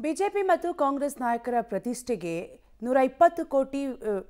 BJP ಮತ್ತು ಕಾಂಗ್ರೆಸ್ ನಾಯಕರ ಪ್ರತಿಷ್ಠೆಗೆ 120 ಕೋಟಿ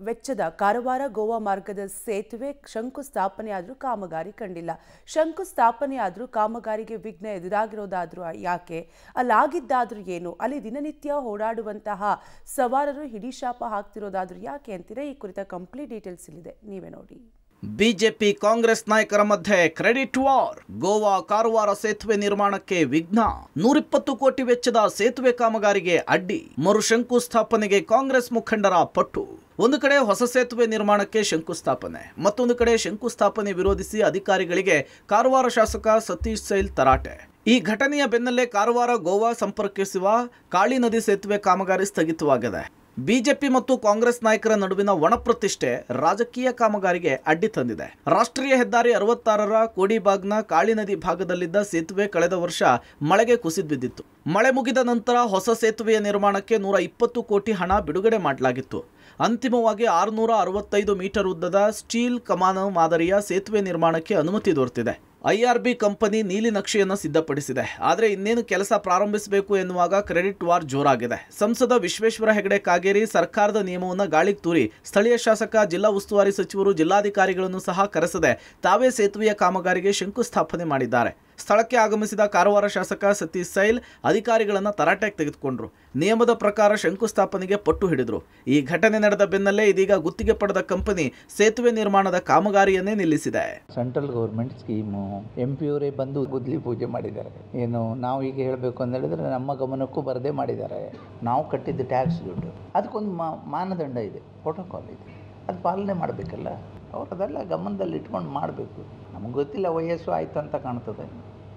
ವೆಚ್ಚದ ಕಾರವಾರ ಗೋವಾ ಮಾರ್ಗದ ಸೇತುವೆ ಶಂಕುಸ್ಥಾಪನೆಯಾದರೂ ಕಾಮಗಾರಿ ಕಂಡಿಲ್ಲ. ಶಂಕುಸ್ಥಾಪನೆಯಾದರೂ ಕಾಮಗಾರಿಗೆ ವಿಘ್ನ ಎದುರಾಗಿರೋದಾದರೂ ಯಾಕೆ? ಅಲ್ಲಾಗಿದ್ದಾದರೂ ಏನು? ಅಲ್ಲಿ ದಿನನಿತ್ಯ ಓಡಾಡುವಂತಹ ಸವಾರರು ಹಿಡಿಶಾಪ ಹಾಕ್ತಿರೋದಾದರೂ ಯಾಕೆ ಅಂತೀರಾ? ಈ ಕುರಿತ ಕಂಪ್ಲೀಟ್ ಡೀಟೇಲ್ಸ್ ಇಲ್ಲಿದೆ, ನೀವೇ ನೋಡಿ. ಬಿಜೆಪಿ ಕಾಂಗ್ರೆಸ್ ನಾಯಕರ ಮಧ್ಯೆ ಕ್ರೆಡಿಟ್ ವಾರ್. ಗೋವಾ ಕಾರವಾರ ಸೇತುವೆ ನಿರ್ಮಾಣಕ್ಕೆ ವಿಘ್ನ. 120 ಕೋಟಿ ವೆಚ್ಚದ ಸೇತುವೆ ಕಾಮಗಾರಿಗೆ ಅಡ್ಡಿ. ಮರು ಶಂಕುಸ್ಥಾಪನೆಗೆ ಕಾಂಗ್ರೆಸ್ ಮುಖಂಡರ ಪಟ್ಟು. ಒಂದು ಕಡೆ ಹೊಸ ಸೇತುವೆ ನಿರ್ಮಾಣಕ್ಕೆ ಶಂಕುಸ್ಥಾಪನೆ, ಮತ್ತೊಂದು ಕಡೆ ಶಂಕುಸ್ಥಾಪನೆ ವಿರೋಧಿಸಿ ಅಧಿಕಾರಿಗಳಿಗೆ ಕಾರವಾರ ಶಾಸಕ ಸತೀಶ್ ಸೈಲ್ ತರಾಟೆ. ಈ ಘಟನೆಯ ಬೆನ್ನಲ್ಲೇ ಕಾರವಾರ ಗೋವಾ ಸಂಪರ್ಕಿಸುವ ಕಾಳಿ ನದಿ ಸೇತುವೆ ಕಾಮಗಾರಿ ಸ್ಥಗಿತವಾಗಿದೆ. ಬಿಜೆಪಿ ಮತ್ತು ಕಾಂಗ್ರೆಸ್ ನಾಯಕರ ನಡುವಿನ ಒಣಪ್ರತಿಷ್ಠೆ ರಾಜಕೀಯ ಕಾಮಗಾರಿಗೆ ಅಡ್ಡಿ ತಂದಿದೆ. ರಾಷ್ಟ್ರೀಯ ಹೆದ್ದಾರಿ 66ರ ಕೋಡಿಬಾಗ್ನ ಕಾಳಿ ನದಿ ಭಾಗದಲ್ಲಿದ್ದ ಸೇತುವೆ ಕಳೆದ ವರ್ಷ ಮಳೆಗೆ ಕುಸಿದು ಬಿದ್ದಿತ್ತು. ಮಳೆ ಮುಗಿದ ನಂತರ ಹೊಸ ಸೇತುವೆಯ ನಿರ್ಮಾಣಕ್ಕೆ 120 ಕೋಟಿ ಹಣ ಬಿಡುಗಡೆ ಮಾಡಲಾಗಿತ್ತು. ಅಂತಿಮವಾಗಿ 665 ಮೀಟರ್ ಉದ್ದದ ಸ್ಟೀಲ್ ಕಮಾನು ಮಾದರಿಯ ಸೇತುವೆ ನಿರ್ಮಾಣಕ್ಕೆ ಅನುಮತಿ ದೊರೆತಿದೆ. ಐಆರ್ಬಿ ಕಂಪನಿ ನೀಲಿ ನಕ್ಷೆಯನ್ನು ಸಿದ್ಧಪಡಿಸಿದೆ. ಆದರೆ ಇನ್ನೇನು ಕೆಲಸ ಪ್ರಾರಂಭಿಸಬೇಕು ಎನ್ನುವಾಗ ಕ್ರೆಡಿಟ್ ವಾರ್ ಜೋರಾಗಿದೆ. ಸಂಸದ ವಿಶ್ವೇಶ್ವರ ಹೆಗಡೆ ಕಾಗೇರಿ ಸರ್ಕಾರದ ನಿಯಮವನ್ನು ಗಾಳಿಗೆ ತೂರಿ ಸ್ಥಳೀಯ ಶಾಸಕ, ಜಿಲ್ಲಾ ಉಸ್ತುವಾರಿ ಸಚಿವರು, ಜಿಲ್ಲಾಧಿಕಾರಿಗಳನ್ನು ಸಹ ಕರೆಸದೆ ತಾವೇ ಸೇತುವೆಯ ಕಾಮಗಾರಿಗೆ ಶಂಕುಸ್ಥಾಪನೆ ಮಾಡಿದ್ದಾರೆ. ಸ್ಥಳಕ್ಕೆ ಆಗಮಿಸಿದ ಕಾರವಾರ ಶಾಸಕ ಸತೀಶ್ ಸೈಲ್ ಅಧಿಕಾರಿಗಳನ್ನು ತರಾಟೆಗೆ ತೆಗೆದುಕೊಂಡ್ರು. ನಿಯಮದ ಪ್ರಕಾರ ಶಂಕುಸ್ಥಾಪನೆಗೆ ಪಟ್ಟು ಹಿಡಿದ್ರು. ಈ ಘಟನೆ ನಡೆದ ಬೆನ್ನಲ್ಲೇ ಇದೀಗ ಗುತ್ತಿಗೆ ಪಡೆದ ಕಂಪನಿ ಸೇತುವೆ ನಿರ್ಮಾಣದ ಕಾಮಗಾರಿಯನ್ನೇ ನಿಲ್ಲಿಸಿದೆ. ಸೆಂಟ್ರಲ್ ಗೌರ್ಮೆಂಟ್ ಸ್ಕೀಮು, MP ಅವರೇ ಬಂದು ಗುದ್ಲಿ ಪೂಜೆ ಮಾಡಿದ್ದಾರೆ. ಏನು ನಾವು ಈಗ ಹೇಳಬೇಕು ಅಂತ ಹೇಳಿದ್ರೆ ನಮ್ಮ ಗಮನಕ್ಕೂ ಬರದೇ ಮಾಡಿದ್ದಾರೆ. ನಾವು ಕಟ್ಟಿದ್ದ ಟ್ಯಾಕ್ಸ್ ದುಡ್ಡು, ಅದಕ್ಕೊಂದು ಮಾನದಂಡ ಇದೆ, ಪ್ರೋಟೋಕಾಲ್ ಇದೆ, ಅದು ಪಾಲನೆ ಮಾಡಬೇಕಲ್ಲ. ಅವ್ರು ಅದೆಲ್ಲ ಗಮನದಲ್ಲಿ ಇಟ್ಕೊಂಡು ಮಾಡಬೇಕು. ನಮ್ಗೆ ಗೊತ್ತಿಲ್ಲ, ವಯಸ್ಸು ಆಯಿತು ಅಂತ ಕಾಣ್ತದೆ,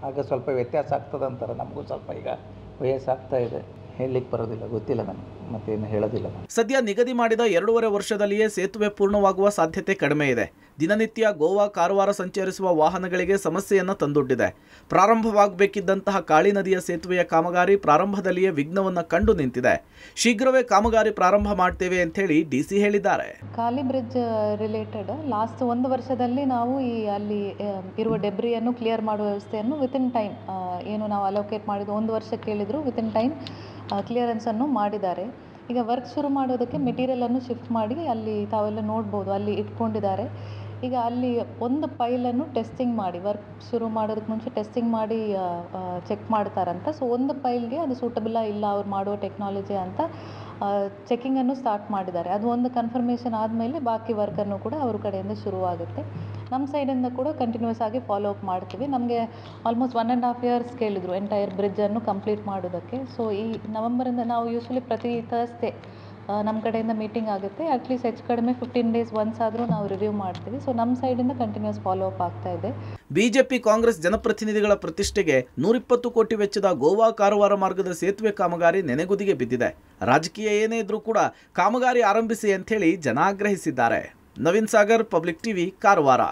ಆಗ ಸ್ವಲ್ಪ ವ್ಯತ್ಯಾಸ ಆಗ್ತದೆ ಅಂತಾರೆ. ನಮಗೂ ಸ್ವಲ್ಪ ಈಗ ವಯಸ್ಸಾಗ್ತಾ ಇದೆ, ಹೇಳಲಿಕ್ಕೆ ಬರೋದಿಲ್ಲ, ಗೊತ್ತಿಲ್ಲ ನನಗೆ, ಮತ್ತೇನು ಹೇಳೋದಿಲ್ಲ. ಸದ್ಯ ನಿಗದಿ ಮಾಡಿದ 2.5 ವರ್ಷದಲ್ಲಿಯೇ ಸೇತುವೆ ಪೂರ್ಣವಾಗುವ ಸಾಧ್ಯತೆ ಕಡಿಮೆ ಇದೆ. ದಿನನಿತ್ಯ ಗೋವಾ ಕಾರವಾರ ಸಂಚರಿಸುವ ವಾಹನಗಳಿಗೆ ಸಮಸ್ಯೆಯನ್ನು ತಂದೊಡ್ಡಿದೆ. ಪ್ರಾರಂಭವಾಗಬೇಕಿದ್ದಂತಹ ಕಾಳಿ ನದಿಯ ಸೇತುವೆಯ ಕಾಮಗಾರಿ ಪ್ರಾರಂಭದಲ್ಲಿಯೇ ವಿಘ್ನವನ್ನು ಕಂಡು ನಿಂತಿದೆ. ಶೀಘ್ರವೇ ಕಾಮಗಾರಿ ಪ್ರಾರಂಭ ಮಾಡ್ತೇವೆ ಅಂತ ಹೇಳಿ DC ಹೇಳಿದ್ದಾರೆ. ಕಾಳಿ ಬ್ರಿಡ್ಜ್ ರಿಲೇಟೆಡ್ ಲಾಸ್ಟ್ 1 ವರ್ಷದಲ್ಲಿ ನಾವು ಅಲ್ಲಿ ಇರುವ ಡೆಬ್ರಿಯನ್ನು ಕ್ಲಿಯರ್ ಮಾಡುವ ವ್ಯವಸ್ಥೆಯನ್ನು ವಿತಿನ್ ಟೈಮ್, ಏನು ನಾವು ಅಲೋಕೇಟ್ ಮಾಡಿದ್ದು 1 ವರ್ಷ ಕೇಳಿದ್ರು, ವಿತಿನ್ ಟೈಮ್ ಕ್ಲಿಯರೆನ್ಸನ್ನು ಮಾಡಿದ್ದಾರೆ. ಈಗ ವರ್ಕ್ ಶುರು ಮಾಡೋದಕ್ಕೆ ಮೆಟೀರಿಯಲನ್ನು ಶಿಫ್ಟ್ ಮಾಡಿ ಅಲ್ಲಿ ತಾವೆಲ್ಲ ನೋಡ್ಬೋದು, ಅಲ್ಲಿ ಇಟ್ಕೊಂಡಿದ್ದಾರೆ. ಈಗ ಅಲ್ಲಿ ಒಂದು ಪೈಲನ್ನು ಟೆಸ್ಟಿಂಗ್ ಮಾಡಿ, ವರ್ಕ್ ಶುರು ಮಾಡೋದಕ್ಕೆ ಮುಂಚೆ ಟೆಸ್ಟಿಂಗ್ ಮಾಡಿ ಚೆಕ್ ಮಾಡ್ತಾರಂತ. ಸೊ ಒಂದು ಪೈಲ್ಗೆ ಅದು ಸೂಟಬಲ್ ಇಲ್ಲ ಅವ್ರು ಮಾಡುವ ಟೆಕ್ನಾಲಜಿ ಅಂತ ಚೆಕಿಂಗನ್ನು ಸ್ಟಾರ್ಟ್ ಮಾಡಿದ್ದಾರೆ. ಅದು ಒಂದು ಕನ್ಫರ್ಮೇಷನ್ ಆದಮೇಲೆ ಬಾಕಿ ವರ್ಕನ್ನು ಕೂಡ ಅವ್ರ ಕಡೆಯಿಂದ ಶುರುವಾಗುತ್ತೆ. ನಮ್ಮ ಸೈಡಿಂದ ಕೂಡ ಕಂಟಿನ್ಯೂಸ್ ಆಗಿ ಫಾಲೋ ಅಪ್ ಮಾಡ್ತೀವಿ. ನಮಗೆ ಆಲ್ಮೋಸ್ಟ್ 1.5 ಇಯರ್ಸ್ ಕೇಳಿದರು ಎಂಟೈರ್ ಬ್ರಿಡ್ಜನ್ನು ಕಂಪ್ಲೀಟ್ ಮಾಡೋದಕ್ಕೆ. ಸೊ ಈ ನವೆಂಬರಿಂದ ನಾವು ಯೂಶ್ವಲಿ ಪ್ರತಿ ಥರ್ಸ್ಡೇ ನಮ್ಮ ಕಡೆಯಿಂದ ಮೀಟಿಂಗ್ ಆಗುತ್ತೆ. ಅಟ್ಲೀಸ್ಟ್ ಹೆಚ್ಚು ಕಡಿಮೆ 15 ಡೇಸ್ ಒನ್ಸ್ ಆದರೂ ನಾವು ರಿವ್ಯೂ ಮಾಡ್ತೀವಿ. ಸೊ ನಮ್ಮ ಸೈಡಿಂದ ಕಂಟಿನ್ಯೂಸ್ ಫಾಲೋ ಅಪ್ ಆಗ್ತಾ ಇದೆ. ಬಿಜೆಪಿ ಕಾಂಗ್ರೆಸ್ ಜನಪ್ರತಿನಿಧಿಗಳ ಪ್ರತಿಷ್ಠೆಗೆ 120 ಕೋಟಿ ವೆಚ್ಚದ ಗೋವಾ ಕಾರವಾರ ಮಾರ್ಗದ ಸೇತುವೆ ಕಾಮಗಾರಿ ನೆನೆಗುದಿಗೆ ಬಿದ್ದಿದೆ. ರಾಜಕೀಯ ಏನೇ ಇದ್ರೂ ಕೂಡ ಕಾಮಗಾರಿ ಆರಂಭಿಸಿ ಅಂತ ಹೇಳಿ ಜನ ಆಗ್ರಹಿಸಿದ್ದಾರೆ. Naveen Sagar, public TV, Karwar.